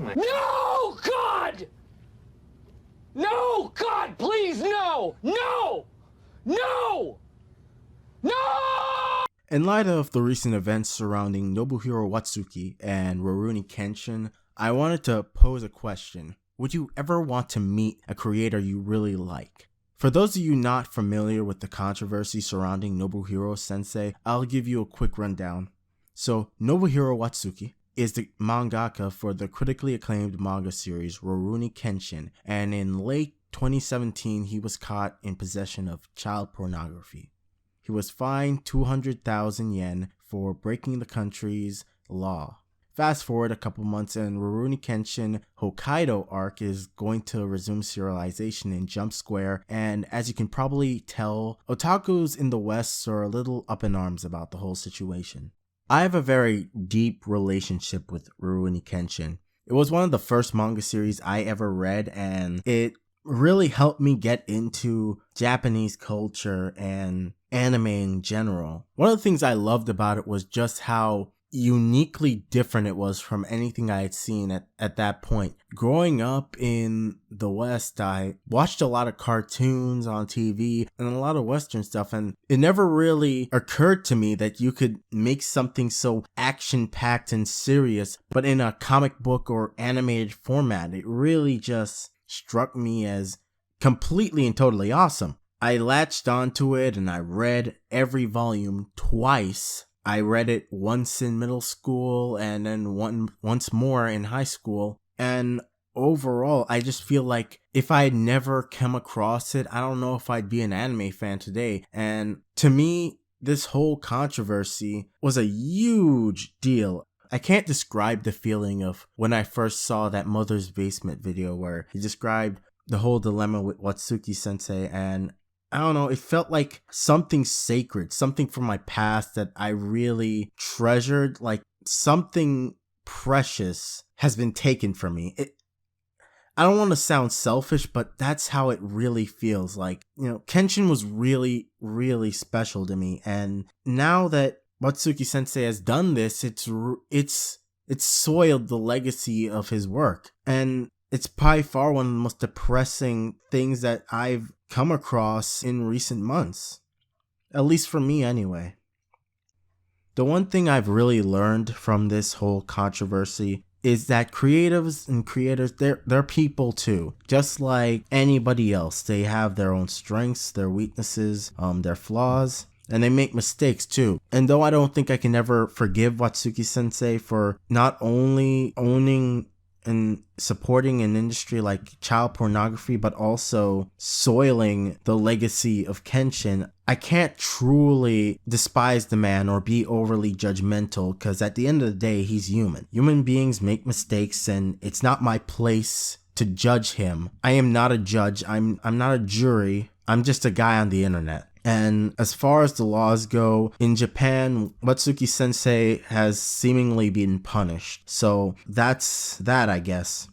No, God! No, God, please, no! No! No! No! In light of the recent events surrounding Nobuhiro Watsuki and Rurouni Kenshin, I wanted to pose a question. Would you ever want to meet a creator you really like? For those of you not familiar with the controversy surrounding Nobuhiro Sensei, I'll give you a quick rundown. So, Nobuhiro Watsuki is the mangaka for the critically acclaimed manga series Rurouni Kenshin, and in late 2017 he was caught in possession of child pornography. He was fined 200,000 yen for breaking the country's law. Fast forward a couple months and Rurouni Kenshin Hokkaido arc is going to resume serialization in Jump Square, and as you can probably tell, otakus in the West are a little up in arms about the whole situation. I have a very deep relationship with Rurouni Kenshin. It was one of the first manga series I ever read, and it really helped me get into Japanese culture and anime in general. One of the things I loved about it was just how uniquely different it was from anything I had seen at that point. Growing up in the West, I watched a lot of cartoons on TV and a lot of Western stuff, and it never really occurred to me that you could make something so action-packed and serious, but in a comic book or animated format. It really just struck me as completely and totally awesome. I latched onto it and I read every volume twice. I read it once in middle school and then once more in high school. And overall, I just feel like if I had never come across it, I don't know if I'd be an anime fan today. And to me, this whole controversy was a huge deal. I can't describe the feeling of when I first saw that Mother's Basement video where he described the whole dilemma with Watsuki sensei, and I don't know, it felt like something sacred, something from my past that I really treasured, like something precious has been taken from me. I don't want to sound selfish, but that's how it really feels like. Kenshin was really, really special to me, and now that Watsuki sensei has done this, it's soiled the legacy of his work, and it's by far one of the most depressing things that I've come across in recent months. At least for me anyway. The one thing I've really learned from this whole controversy is that creatives and creators, they're people too. Just like anybody else, they have their own strengths, their weaknesses, their flaws, and they make mistakes too. And though I don't think I can ever forgive Watsuki sensei for not only owning and supporting an industry like child pornography, but also soiling the legacy of Kenshin, I can't truly despise the man or be overly judgmental, because at the end of the day, he's human. Human beings make mistakes, and it's not my place to judge him. I am not a judge. I'm not a jury. I'm just a guy on the internet. And as far as the laws go, in Japan, Watsuki sensei has seemingly been punished. So that's that, I guess.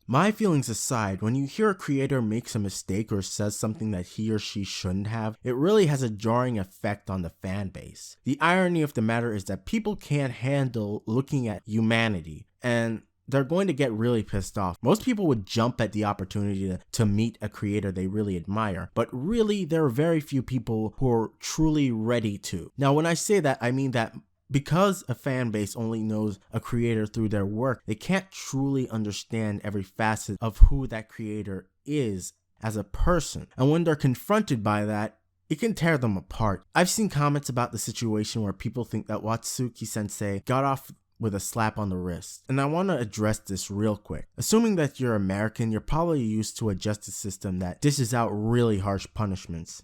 My feelings aside, when you hear a creator makes a mistake or says something that he or she shouldn't have, it really has a jarring effect on the fan base. The irony of the matter is that people can't handle looking at humanity, and they're going to get really pissed off. Most people would jump at the opportunity to meet a creator they really admire, but really there are very few people who are truly ready to. Now, when I say that, I mean that because a fan base only knows a creator through their work, they can't truly understand every facet of who that creator is as a person. And when they're confronted by that, it can tear them apart. I've seen comments about the situation where people think that Watsuki sensei got off with a slap on the wrist. And I want to address this real quick. Assuming that you're American, you're probably used to a justice system that dishes out really harsh punishments.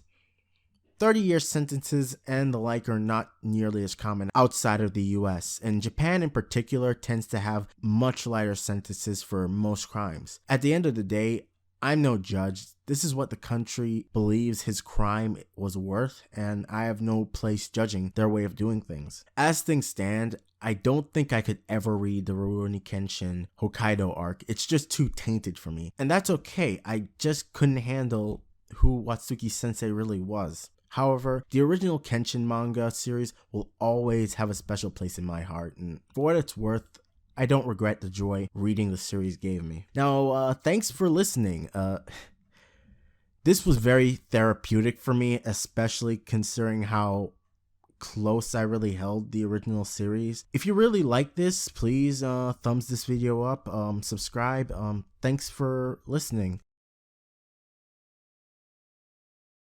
30-year sentences and the like are not nearly as common outside of the US, and Japan in particular tends to have much lighter sentences for most crimes. At the end of the day, I'm no judge. This is what the country believes his crime was worth, and I have no place judging their way of doing things. As things stand, I don't think I could ever read the Rurouni Kenshin Hokkaido arc. It's just too tainted for me. And that's okay. I just couldn't handle who Watsuki sensei really was. However, the original Kenshin manga series will always have a special place in my heart, and for what it's worth, I don't regret the joy reading the series gave me. Now, thanks for listening. This was very therapeutic for me, especially considering how close I really held the original series. If you really like this, please thumbs this video up, subscribe. Thanks for listening.